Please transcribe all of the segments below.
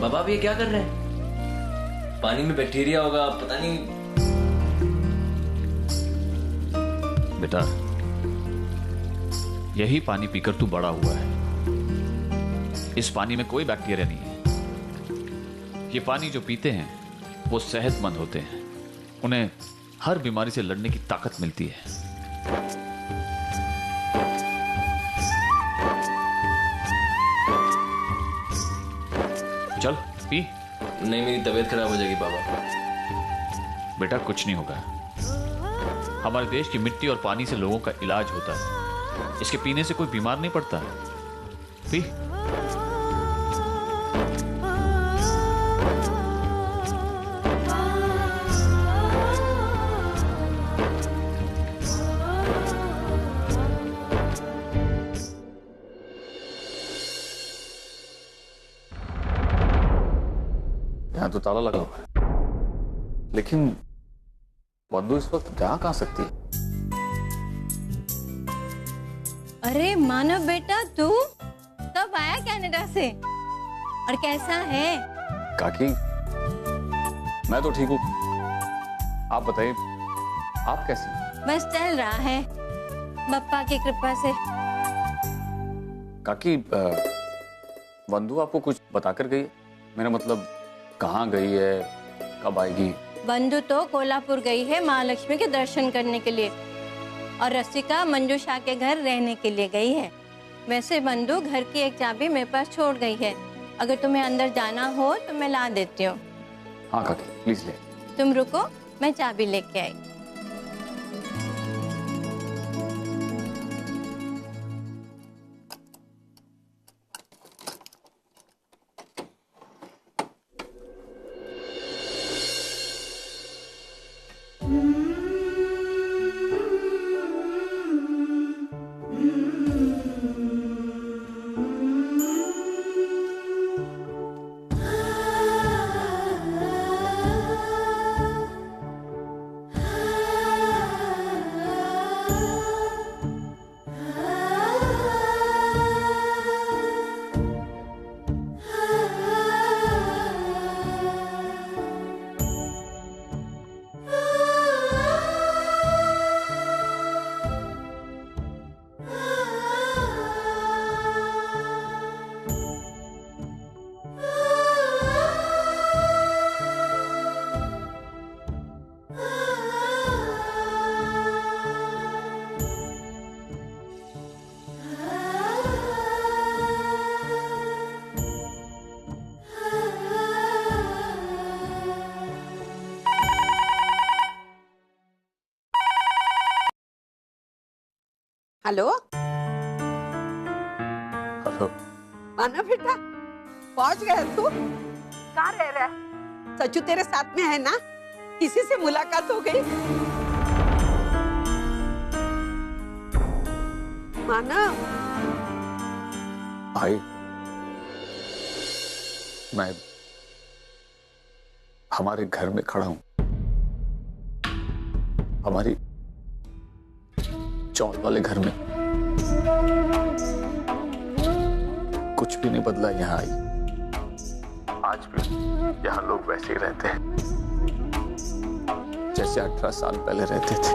बाबा आप ये क्या कर रहे हैं? पानी में बैक्टीरिया होगा, पता नहीं। बेटा, यही पानी पीकर तू बड़ा हुआ है। इस पानी में कोई बैक्टीरिया नहीं है। ये पानी जो पीते हैं वो सेहतमंद होते हैं, उन्हें हर बीमारी से लड़ने की ताकत मिलती है। चल पी। नहीं, मेरी तबीयत खराब हो जाएगी बाबा। बेटा कुछ नहीं होगा। हमारे देश की मिट्टी और पानी से लोगों का इलाज होता है। इसके पीने से कोई बीमार नहीं पड़ता। पी। यहाँ तो ताला लगा हुआ है, लेकिन बंधु इस वक्त जा कहाँ सकती है? अरे मानव बेटा, तू कब आया कनाडा से और कैसा है? काकी, मैं तो ठीक हूँ। आप बताइए, आप कैसी हैं? बस चल रहा है बप्पा की कृपा से। काकी, बंधु आपको कुछ बताकर गई है? मेरा मतलब कहाँ गई है, कब आएगी? बंधु तो कोल्हापुर गई है महालक्ष्मी के दर्शन करने के लिए, और रसिका मंजू शाह के घर रहने के लिए गई है। वैसे बंधु घर की एक चाबी मेरे पास छोड़ गई है, अगर तुम्हें अंदर जाना हो तो मैं ला देती हूँ। हाँ काकी, प्लीज ले। तुम रुको, मैं चाबी लेके आई। Hello hello. माना बेटा, पहुंच गया तू? कहाँ रह रहा है? सचू तेरे साथ में है ना? किसी से मुलाकात हो गई? माना भाई, मैं हमारे घर में खड़ा हूं, हमारी चौड़ वाले घर में। कुछ भी नहीं बदला यहाँ आई। आज भी यहाँ लोग वैसे ही रहते हैं जैसे 18 साल पहले रहते थे।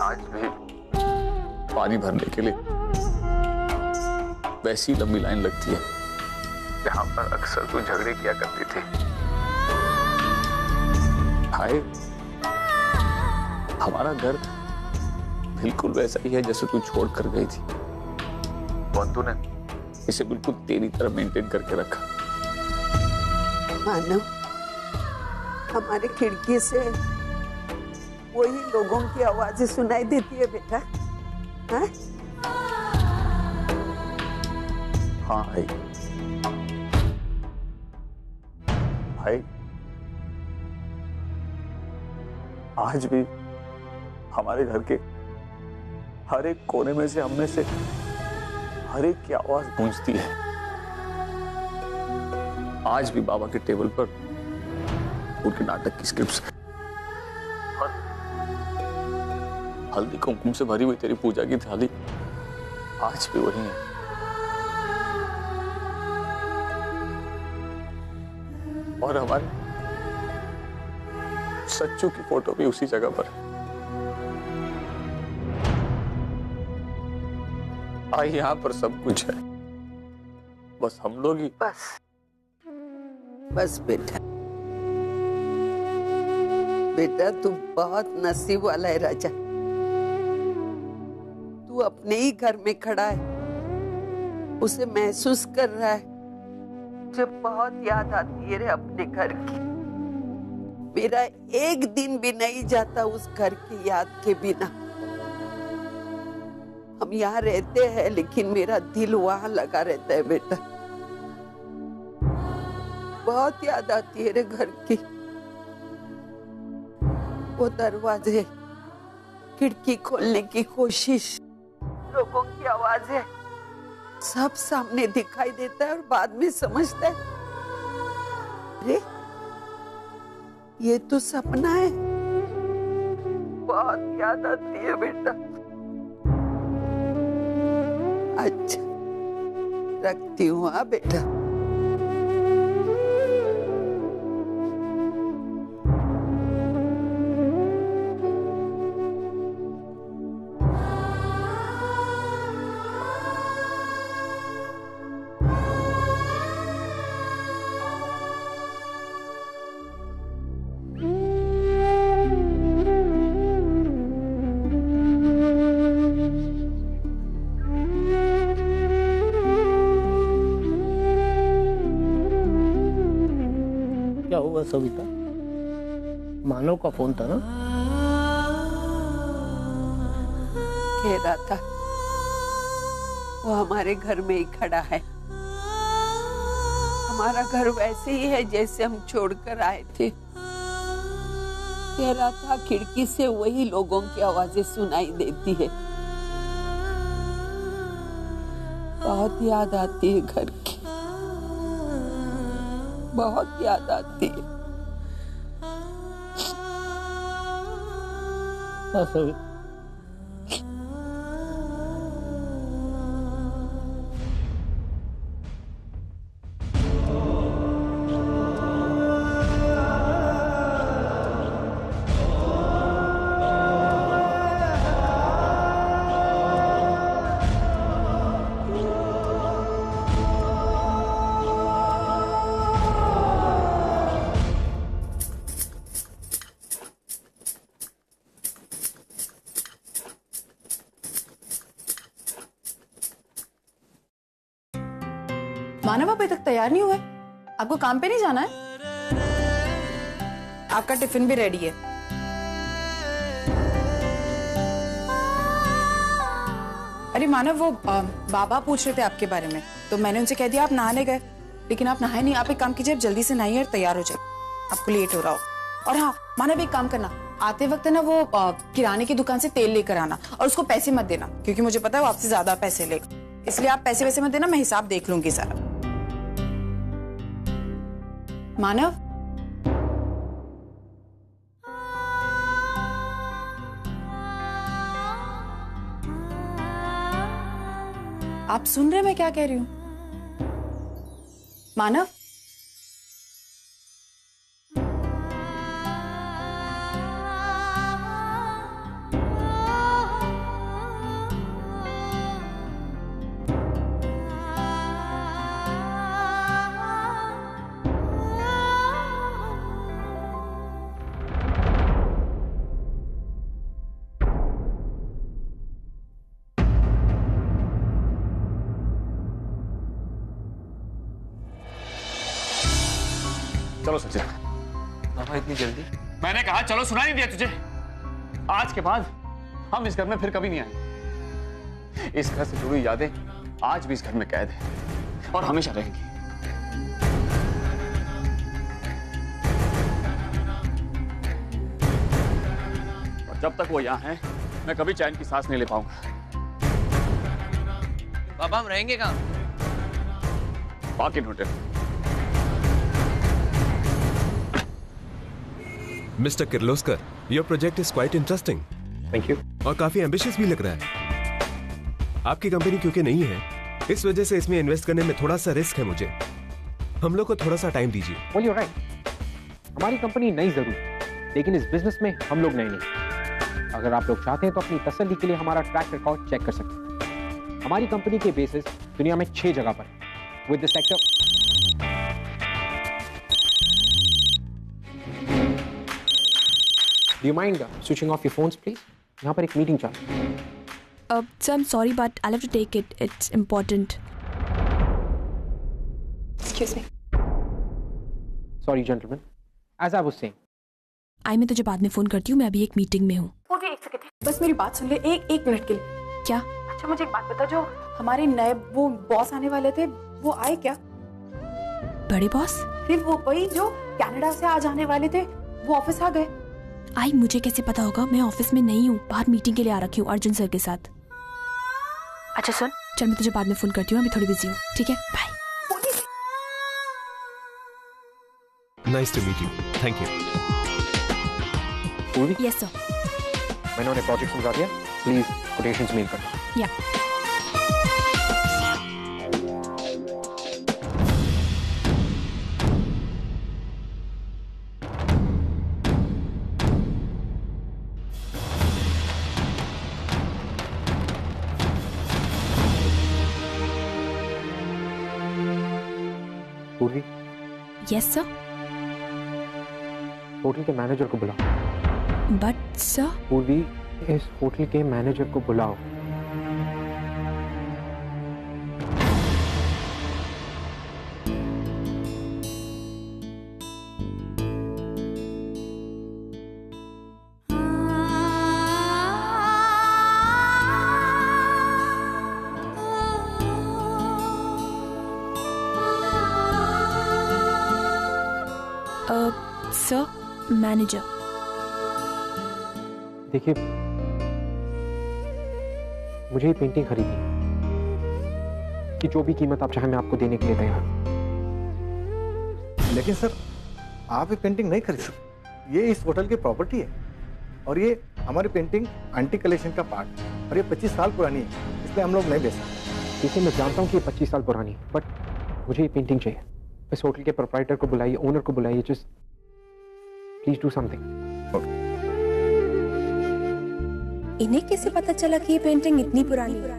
आज भी पानी भरने के लिए वैसी लंबी लाइन लगती है जहां पर अक्सर तो झगड़े किया करती थी। भाई, हमारा घर बिल्कुल वैसा ही है जैसे तू छोड़ कर गई थी। बंधु ने इसे बिल्कुल तेरी तरह मेंटेन करके रखा। मानव, हमारे खिड़की से वही लोगों की आवाजें सुनाई देती है बेटा। हाँ? हाँ भाई, भाई आज भी हमारे घर के हर एक कोने में से हम में से हर एक की आवाज गूंजती है। आज भी बाबा के टेबल पर उनके नाटक की स्क्रिप्ट्स और हल्दी कुमकुम से भरी हुई तेरी पूजा की थाली आज भी वही है। और हमारे सच्चू की फोटो भी उसी जगह पर है। यहाँ पर सब कुछ है, बस हम लोग ही। बस बेटा, बेटा तू बहुत नसीब वाला है राजा। तू अपने ही घर में खड़ा है, उसे महसूस कर रहा है। मुझे बहुत याद आती है रे अपने घर की। मेरा एक दिन भी नहीं जाता उस घर की याद के बिना। हम यहाँ रहते हैं लेकिन मेरा दिल वहां लगा रहता है बेटा। बहुत याद आती है रे घर की। वो दरवाजे, खिड़की खोलने की कोशिश, लोगों की आवाजें, सब सामने दिखाई देता है और बाद में समझता है अरे ये तो सपना है। बहुत याद आती है बेटा। अच्छा रखती हूँ हाँ बेटा। क्या हुआ सविता? मानव का फोन था ना? कह रहा था वो हमारे घर में ही खड़ा है। हमारा घर वैसे ही है जैसे हम छोड़कर आए थे। कह रहा था खिड़की से वही लोगों की आवाजें सुनाई देती है। बहुत याद आती है घर की, बहुत याद आती है। हाँ सविता, मानव अभी तक तैयार नहीं हुए? आपको काम पे नहीं जाना है? आपका टिफिन भी रेडी है। अरे मानव, वो बाबा पूछ रहे थे आपके बारे में, तो मैंने उनसे कह दिया आप नहाने गए, लेकिन आप नहाए नहीं। आप एक काम कीजिए, आप जल्दी से नहाइए और तैयार हो जाए, आपको लेट हो रहा हो। और हाँ मानव, एक काम करना, आते वक्त ना वो किराने की दुकान से तेल लेकर आना और उसको पैसे मत देना, क्योंकि मुझे पता है वो आपसे ज्यादा पैसे लेगा, इसलिए आप पैसे वैसे मत देना, मैं हिसाब देख लूंगी सारा। मानव, आप सुन रहे मैं क्या कह रही हूं? मानव, चलो सचिन। पापा इतनी जल्दी? मैंने कहा चलो, सुना नहीं दिया तुझे? आज के बाद हम इस घर में फिर कभी नहीं आएंगे। इस घर से जुड़ी यादें आज भी इस घर में कैद है और हमेशा रहेंगी। और जब तक वो यहाँ है, मैं कभी चैन की सांस नहीं ले पाऊंगा। पापा हम रहेंगे कहाँ? बाकी hotel. Mister Kirloskar, your project is quite interesting. Thank you. और काफी एम्बिशियस भी लग रहा है। आपकी कंपनी क्योंकि नहीं है, इस वजह से इसमें इन्वेस्ट करने में थोड़ा सा रिस्क है मुझे। हम लोग को थोड़ा सा टाइम दीजिए। Well, you're right. हमारी कंपनी नई जरूर, लेकिन इस बिजनेस में हम लोग नए नहीं। अगर आप लोग चाहते हैं तो अपनी तसल्ली के लिए हमारा ट्रैक रिकॉर्ड चेक कर सकते हैं। हमारी कंपनी के बेसिस दुनिया में 6 जगह पर with the sector. Do you mind switching off your phones, please? यहाँ पर एक मीटिंग चल रही है। Sir, I'm sorry, but I'll have to take it. It's important. Excuse me. Sorry, gentlemen. As I was saying. मैं तुझे बाद में फोन करती हूँ, मैं अभी एक मीटिंग में हूँ। ओके, एक सेकंड, बस मेरी बात सुन ले एक मिनट के लिए। क्या? अच्छा मुझे एक बात बता, जो हमारे नए वो बॉस आने वाले थे वो आए क्या? बड़े बॉस? फिर वो वही जो कनाडा से आज आने वाले थे वो ऑफिस आ गए। आई, मुझे कैसे पता होगा? मैं ऑफिस में नहीं हूँ, बाहर मीटिंग के लिए आ रखी हूँ अर्जुन सर के साथ। अच्छा सुन, चल मैं तुझे बाद में फोन करती हूँ, अभी थोड़ी बिजी हूँ। ठीक है, bye. Nice to meet you. Thank you. पूर्वी? Yes sir. मैंने उन्हें प्रोजेक्ट समझा दिया, प्लीज कोटेशंस मेल कर दो। या। पूर्वी? Yes sir. होटल के मैनेजर को बुलाओ। But sir. पूर्वी, इस होटल के मैनेजर को बुलाओ। Sir, manager. देखिए, मुझे ये पेंटिंग खरीदनी है कि जो भी कीमत आप चाहे मैं आपको देने के लिए तैयार हूं। लेकिन सर, आप ये पेंटिंग नहीं खरीद सकते। ये इस होटल की प्रॉपर्टी है और ये हमारी पेंटिंग एंटी कलेक्शन का पार्ट है और ये 25 साल पुरानी है, इसलिए हम लोग नहीं बेच सकते। देखिए, मैं जानता हूँ कि ये 25 साल पुरानी है, बट मुझे ये पेंटिंग चाहिए। इस होटल के प्रोप्राइटर को बुलाइए, ओनर को बुलाइए, जस्ट प्लीज डू समथिंग। इन्हें कैसे पता चला कि ये पेंटिंग इतनी पुरानी है?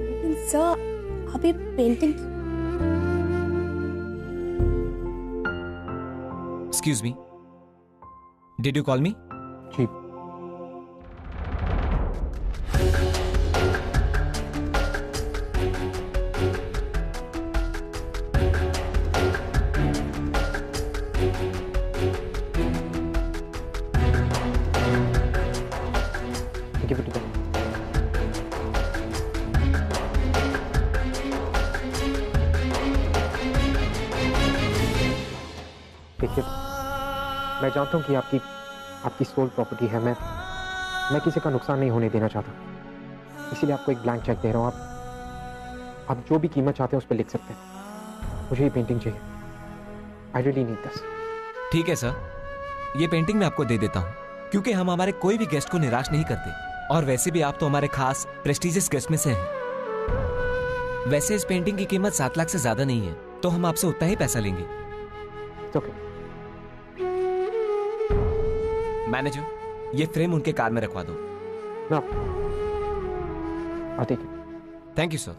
लेकिन सर, अभी painting. Excuse me. Did you call me? जी। Give it to them. देखिए, मैं जानता हूँ कि आपकी सोल प्रॉपर्टी है। मैं किसी का नुकसान नहीं होने देना चाहता, इसीलिए आपको एक ब्लैंक चेक दे रहा हूँ। आप जो भी कीमत चाहते हैं उस पर लिख सकते हैं। मुझे ये पेंटिंग चाहिए। I really need this. ठीक है सर, ये पेंटिंग मैं आपको दे देता हूँ, क्योंकि हम हमारे कोई भी गेस्ट को निराश नहीं करते, और वैसे भी आप तो हमारे खास प्रेस्टिजियस गेस्ट में से हैं। वैसे इस पेंटिंग की कीमत 7 लाख से ज्यादा नहीं है, तो हम आपसे उतना ही पैसा लेंगे। ओके। मैनेजर, ये फ्रेम उनके कार में रखवा दो। No, I take it. Thank you sir.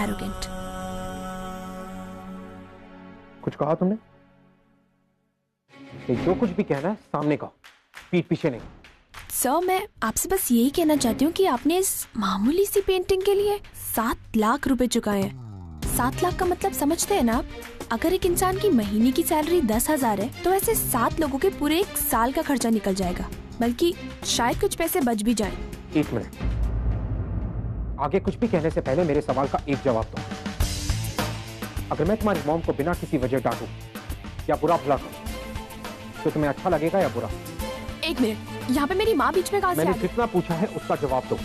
Arrogant. कुछ कहा तुमने? जो कुछ भी कहना है सामने कहो, पीठ पीछे नहीं। सर, मैं आपसे बस यही कहना चाहती हूँ कि आपने इस मामूली सी पेंटिंग के लिए 7 लाख रुपए चुकाए हैं। 7 लाख का मतलब समझते हैं ना आप? अगर एक इंसान की महीने की सैलरी 10,000 है, तो ऐसे 7 लोगों के पूरे 1 साल का खर्चा निकल जाएगा, बल्कि शायद कुछ पैसे बच भी जाएं। 1 मिनट, आगे कुछ भी कहने से पहले मेरे सवाल का एक जवाब दो। अगर मैं तुम्हारी मॉम को बिना किसी वजह डांटूं या बुरा भला करूं, तो तुम्हें अच्छा लगेगा या बुरा? 1 मिनट, यहाँ पे मेरी माँ बीच में कहाँ से आ मैंने गई? जितना पूछा है उसका जवाब दो।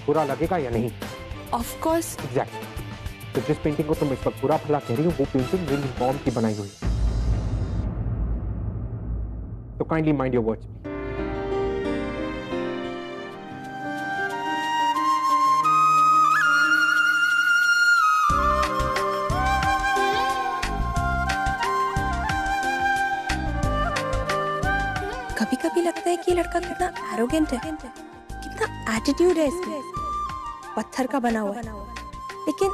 बुरा लगेगा या नहीं? Of course. एग्जैक्टली। तो जिस पेंटिंग को तुम इस वक्त बुरा भला कह रही हो वो पेंटिंग मेरी मॉम की बनाई हुई है। तो काइंडली माइंड योर वर्ड्स। कभी कभी लगता है कि ये लड़का कितना एरोगेंट है, कितना एटीट्यूड है इसमें, पत्थर का बना हुआ है। लेकिन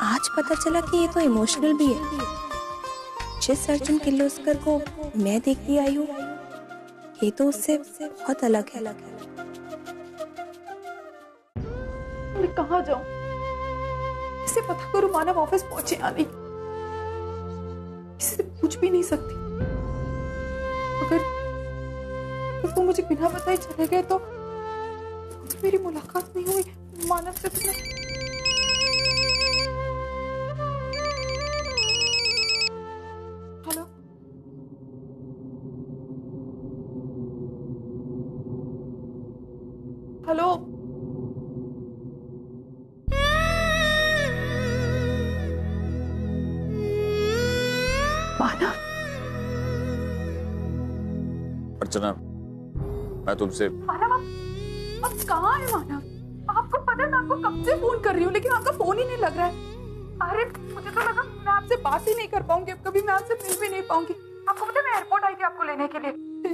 आज पता चला कि ये तो इमोशनल भी है। जिस अर्जुन किर्लोस्कर को मैं देखती आई हूँ ये तो उससे बहुत अलग है। मैं कहाँ जाऊँ? इसे पता करूँ मानव ऑफिस पहुंचे या नहीं। किसी से पूछ भी नहीं सकती। अगर वो मुझे बिना बताए चले गए तो मेरी मुलाकात नहीं हुई मानव से। तो हेलो, हेलो, मानव। अर्चना, मैं तुमसे मानव, आप कहाँ हैं मानव? आपको पता है मैं आपको कब से फोन कर रही हूँ लेकिन आपका फोन ही नहीं लग रहा है। अरे मुझे तो लगा मैं आपसे बात ही नहीं कर पाऊंगी, अब कभी मैं आपसे मिल भी नहीं पाऊंगी। आपको पता है मैं एयरपोर्ट आई थी आपको लेने के लिए,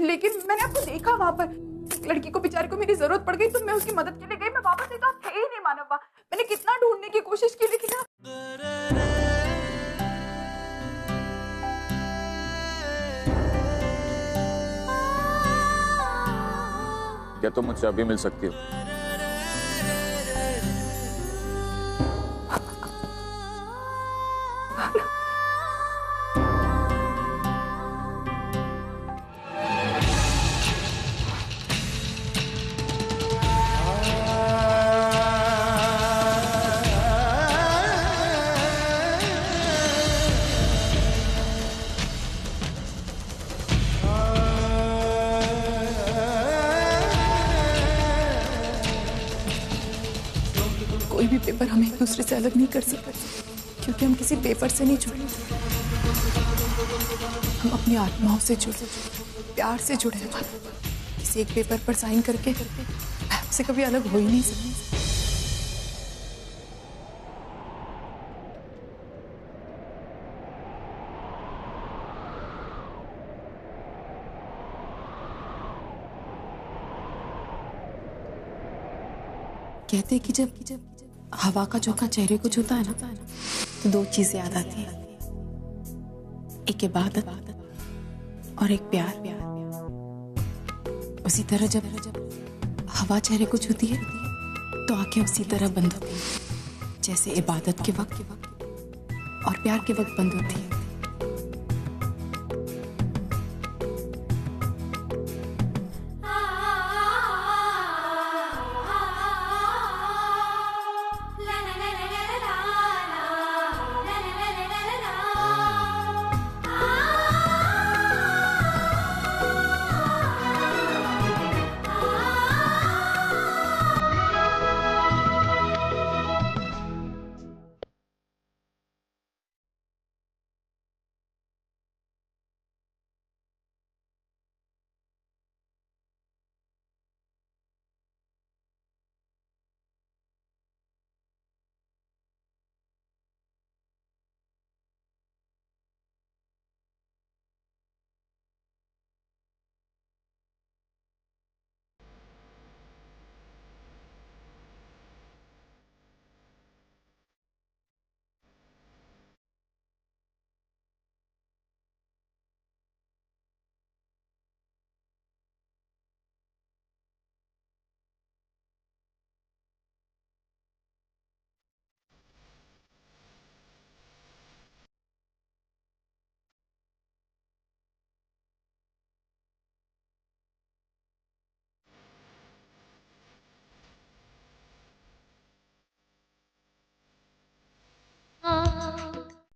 लेकिन मैंने आपको देखा वहां पर। एक लड़की को बेचारी को मेरी जरूरत पड़ गई तो मैं उसकी मदद के लिए गई। मैं वापस आई तो आप थे ही नहीं मानव। मैंने कितना ढूंढने की कोशिश की लेकिन क्या तुम मुझसे अभी मिल सकती हो? कोई भी पेपर हमें एक दूसरे से अलग नहीं कर सकते क्योंकि हम किसी पेपर से नहीं जुड़े। हम अपनी आत्माओं से जुड़े, प्यार से जुड़े हैं। किसी एक पेपर पर साइन करके मैं आपसे कभी अलग हो ही नहीं सकती। कहते हैं कि जब हवा का झोंका चेहरे को छूता है ना तो दो चीजें याद आती हैं, एक इबादत और एक प्यार। उसी तरह जब हवा चेहरे को छूती है तो आंखें उसी तरह बंद होती हैं जैसे इबादत के वक्त और प्यार के वक्त बंद होती है।